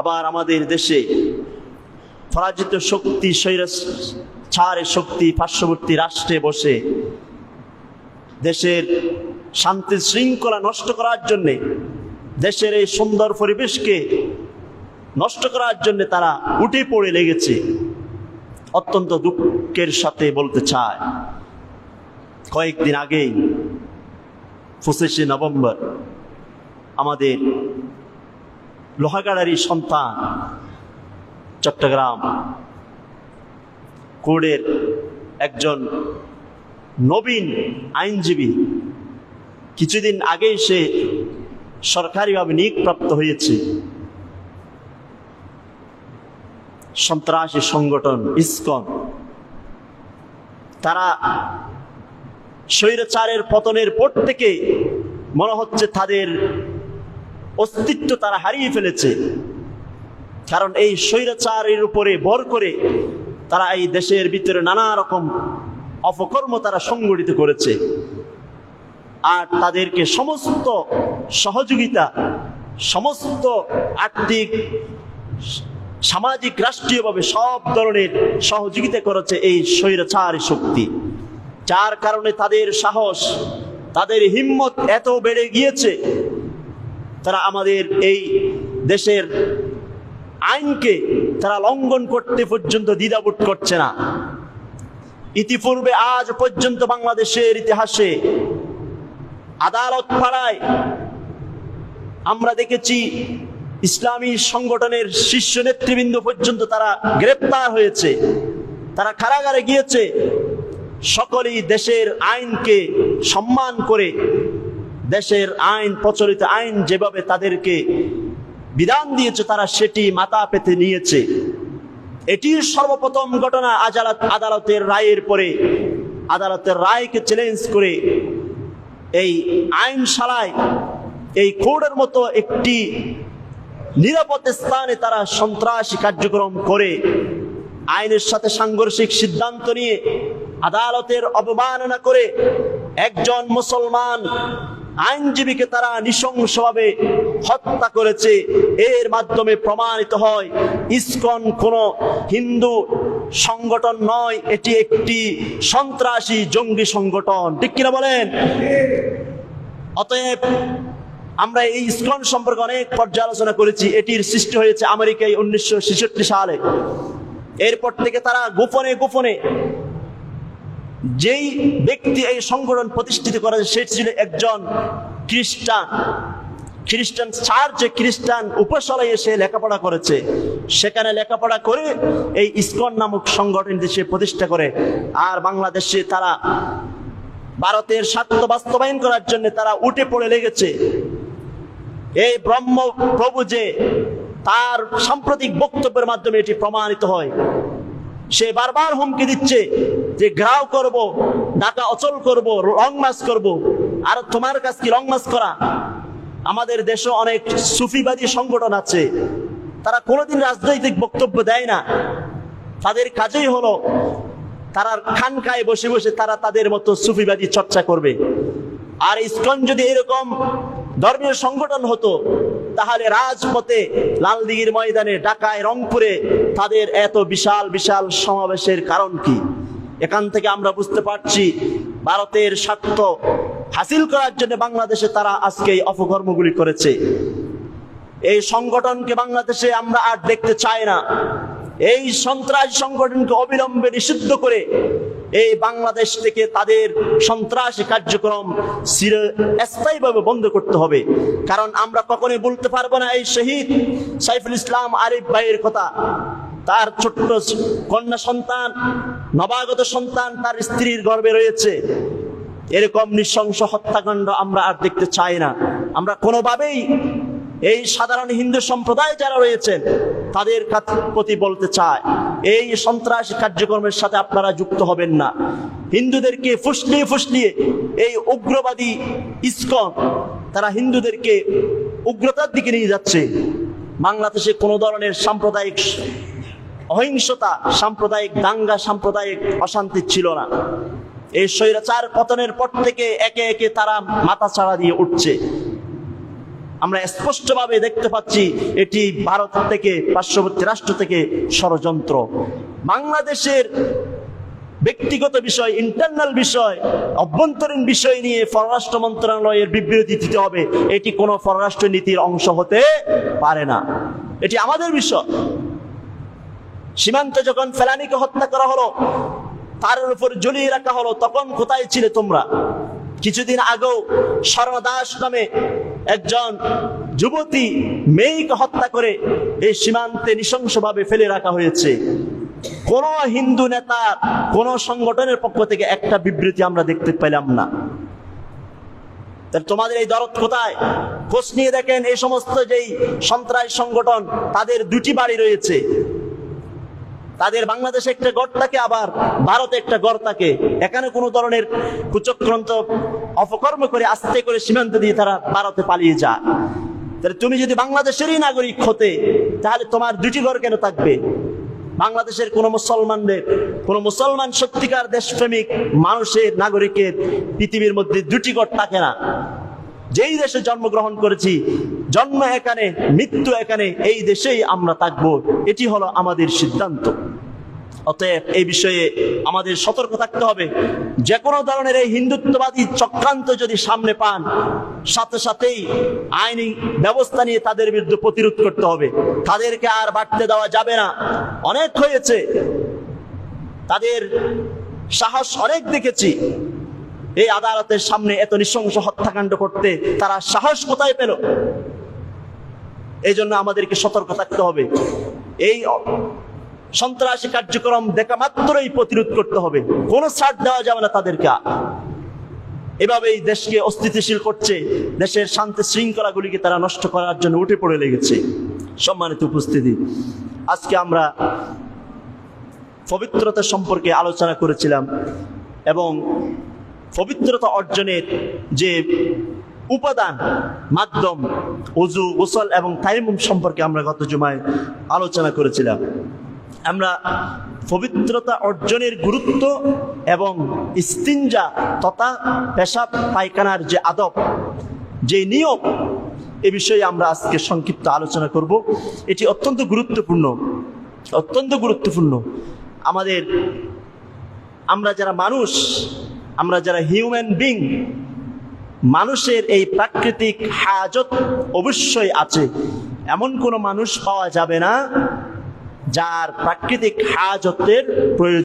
আবার আমাদের দেশে পরাজিত শক্তি, স্বৈরাচারের শক্তি পার্শ্ববর্তী রাষ্ট্রে বসে দেশের শান্তি শৃঙ্খলা নষ্ট করার জন্যে, দেশের এই সুন্দর পরিবেশকে নষ্ট করার জন্য তারা উঠে পড়ে লেগেছে। অত্যন্ত দুঃখের সাথে বলতে চায়, কয়েকদিন আগেই 25শে নভেম্বর আমাদের লোহাগাড়ারি সন্তান চট্টগ্রাম কোর্টের একজন নবীন আইনজীবী, কিছুদিন আগেই সে সরকারিভাবে নিয়োগপ্রাপ্ত হয়েছে। সন্ত্রাসী সংগঠন ইসকন, তারা স্বৈরাচারের পতনের পর থেকে মনে হচ্ছে তাদের অস্তিত্ব তারা হারিয়ে ফেলেছে। কারণ এই স্বৈরাচারের উপরে ভর করে তারা এই দেশের ভিতরে নানা রকম অপকর্ম তারা সংগঠিত করেছে। আর তাদেরকে সমস্ত সহযোগিতা, সমস্ত আর্থিক, সামাজিক, রাষ্ট্রীয়ভাবে সব ধরনের সহযোগিতা করেছে এই স্বৈরাচারী শক্তি। যার কারণে তাদের সাহস, তাদের হিম্মত এত বেড়ে গিয়েছে, তারা আমাদের এই দেশের আইনকে তারা লঙ্ঘন করতে পর্যন্ত দ্বিধাবোধ করছে না। ইতিপূর্বে আজ পর্যন্ত বাংলাদেশের ইতিহাসে আদালত পাড়ায় আমরা দেখেছি ইসলামী সংগঠনের শীর্ষ নেতৃবৃন্দ পর্যন্ত তারা গ্রেপ্তার হয়েছে, তারা কারাগারে গিয়েছে। সকলেই দেশের আইনকে সম্মান করে, দেশের আইন, প্রচলিত আইন যেভাবে তাদেরকে বিধান দিয়েছে তারা সেটি মাথা পেতে নিয়েছে। এটির সর্বপ্রথম ঘটনা আদালতের রায়ের পরে, আদালতের রায়কে চ্যালেঞ্জ করে এই আইনশালায়, এই কোর্টের মতো একটি নিরাপদ স্থানে তারা সন্ত্রাসী কার্যক্রম করে আইনের সাথে সাংঘর্ষিক সিদ্ধান্ত নিয়ে আদালতের অবমাননা করে একজন মুসলমান আইনজীবীকে তারা নৃশংসভাবে হত্যা করেছে। এর মাধ্যমে প্রমাণিত হয় ইসকন কোনো হিন্দু সংগঠন নয়, এটি একটি সন্ত্রাসী জঙ্গি সংগঠন। ঠিক কিনা বলেন? অতএব আমরা এই ইসকন সম্পর্কে অনেক পর্যালোচনা করেছি। এটির সৃষ্টি হয়েছে আমেরিকায় 1966 সালে। এরপর থেকে তারা গোপনে গোপনে, যেই ব্যক্তি এই সংগঠন প্রতিষ্ঠিত করেছে সে ছিল একজন খ্রিস্টান চার্চে, খ্রিস্টান উপাসনায় এসে লেখাপড়া করেছে। সেখানে লেখাপড়া করে এই ইসকন নামক সংগঠনটি সে প্রতিষ্ঠা করে। আর বাংলাদেশে তারা ভারতের স্বার্থ বাস্তবায়ন করার জন্য তারা উঠে পড়ে লেগেছে। এই ব্রহ্ম প্রভু যে তার সাম্প্রতিক বক্তব্যের মাধ্যমে এটি প্রমাণিত হয়। সে বারবার হুমকি দিচ্ছে যে ঘেরাও করব, ঢাকা অচল করব, লং মার্চ করব। আর তোমার কাছে কি লং মার্চ করা? আমাদের দেশে অনেক সুফিবাদী সংগঠন আছে, তারা কোনোদিন রাজনৈতিক বক্তব্য দেয় না। তাদের কাজই হলো তারা খানকায় বসে বসে তারা তাদের মতো সুফিবাদী চর্চা করবে। আর ইসকন যদি এরকম ধর্মীয় সংগঠন হতো তাহলে রাজপথে, লালদিঘির ময়দানে, ঢাকায়, রংপুরে তাদের এত বিশাল বিশাল সমাবেশের কারণ কি? এখান থেকে আমরা বুঝতে পারছি ভারতের স্বার্থ হাসিল করার জন্য বাংলাদেশে তারা আজকে এই অপকর্মগুলি করেছে। এই সংগঠনকে বাংলাদেশে আমরা আর দেখতে চাই না। এই সন্ত্রাসী সংগঠনকে অবিলম্বে নিষিদ্ধ করে এই বাংলাদেশ থেকে তাদের সন্ত্রাসী কার্যক্রম স্থায়ীভাবে বন্ধ করতে হবে। কারণ আমরা কখনোই বলতে পারবো না এই শহীদ সাইফুল ইসলাম আরিফ ভাইয়ের কথা। তার ছোট্ট কন্যা সন্তান, নবাগত সন্তান তার স্ত্রীর গর্ভে রয়েছে। এরকম নৃশংস হত্যাকাণ্ড আমরা আর দেখতে চাই না। আমরা কোনোভাবেই এই সাধারণ হিন্দু সম্প্রদায় যারা রয়েছেন তাদের প্রতি বলতে চায়, এই সন্ত্রাসী কার্যক্রমের সাথে আপনারা যুক্ত হবেন না। হিন্দুদেরকে ফুসলিয়ে ফুসলিয়ে এই উগ্রবাদী ইসকন তারা হিন্দুদেরকে উগ্রতার দিকে নিয়ে যাচ্ছে। বাংলাদেশে কোনো ধরনের সাম্প্রদায়িক অহিংসতা, সাম্প্রদায়িক দাঙ্গা, সাম্প্রদায়িক অশান্তি ছিল না। এই স্বৈরাচার পতনের পর থেকে একে একে তারা মাথা ছাড়া দিয়ে উঠছে। আমরা স্পষ্টভাবে দেখতে পাচ্ছি এটি ভারত থেকে, পার্শ্ববর্তী রাষ্ট্র থেকে ষড়যন্ত্র। বাংলাদেশের ব্যক্তিগত বিষয়, ইন্টারনাল বিষয়, অভ্যন্তরীণ বিষয় নিয়ে পররাষ্ট্র মন্ত্রণালয়ের বিবৃতি দিতে হবে, এটি কোনো পররাষ্ট্র নীতির অংশ হতে পারে না। এটি আমাদের বিষয়। সীমান্তে যখন ফেলানীকে হত্যা করা হলো, তার উপর ঝুলিয়ে রাখা হলো, তখন কোথায় ছিলে তোমরা? কিছুদিন আগেও স্বর্ণা দাস নামে একজন যুবতী মেয়েকে হত্যা করে এই সীমান্তে নৃশংসভাবে ফেলে রাখা হয়েছে। কোন হিন্দু নেতা, কোন সংগঠনের পক্ষ থেকে একটা বিবৃতি আমরা দেখতে পেলাম না। তোমাদের এই দরদ কোথায়? খোঁজ নিয়ে দেখেন, এই সমস্ত যেই সন্ত্রাসী সংগঠন, তাদের দুটি বাড়ি রয়েছে। তাদের বাংলাদেশে একটা গড় থাকে, আবার ভারতে একটা গড় থাকে। এখানে কোনো ধরনের কুচক্রান্ত অপকর্ম করে আস্তে করে সীমান্ত দিয়ে তারা ভারতে পালিয়ে যায়। তাহলে তুমি যদি বাংলাদেশেরই নাগরিক হতে, তাহলে তোমার দুটি ঘর কেন থাকবে? বাংলাদেশের কোন মুসলমান সত্যিকার দেশপ্রেমিক মানুষের, নাগরিকের পৃথিবীর মধ্যে দুটি ঘর থাকে না। যেই দেশে জন্মগ্রহণ করেছি, জন্ম এখানে, মৃত্যু এখানে, এই দেশেই আমরা থাকবো, এটি হলো আমাদের সিদ্ধান্ত। অতএব এই বিষয়ে আমাদের সতর্ক থাকতে হবে। যে কোনো ধরনের এই হিন্দুত্ববাদী চক্রান্ত যদি সামনে পান, সাথে সাথেই আইনি ব্যবস্থা নিয়ে তাদের বিরুদ্ধে প্রতিরোধ করতে হবে। তাদেরকে আর বাড়তে দেওয়া যাবে না। অনেক হয়েছে, তাদের সাহস অনেক দেখেছি। এই আদালতের সামনে এত নৃশংস হত্যাকাণ্ড করতে তারা সাহস কোথায় পেল? এই জন্য আমাদেরকে সতর্ক থাকতে হবে। এই সন্ত্রাসী কার্যক্রম দেখা মাত্রই প্রতিরোধ করতে হবে। কোনো ছাড় দেওয়া যাবে না তাদেরকে। এভাবেই দেশকে অস্থিতিশীল করছে, দেশের শান্তি শৃঙ্খলাগুলিকে তারা নষ্ট করার জন্য উঠে পড়ে লেগেছে। সম্মানিত উপস্থিতি, আজকে আমরা পবিত্রতা সম্পর্কে আলোচনা করেছিলাম এবং পবিত্রতা অর্জনের যে উপাদান, মাধ্যম, ওযু, গোসল এবং তায়াম্মুম সম্পর্কে আমরা গত জুমায় আলোচনা করেছিলাম। আমরা পবিত্রতা অর্জনের গুরুত্ব এবং ইস্তিনজা তথা পেশাব পায়খানার যে আদব, যে নিয়ম, এ বিষয়ে আমরা আজকে সংক্ষিপ্ত আলোচনা করব। এটি অত্যন্ত গুরুত্বপূর্ণ। আমরা যারা মানুষ, আমরা যারা হিউম্যান বিং, মানুষের এই প্রাকৃতিক হাজত অবশ্যই আছে। এমন কোনো মানুষ পাওয়া যাবে না যার প্রাকৃতিক হাজতের প্রয়োজন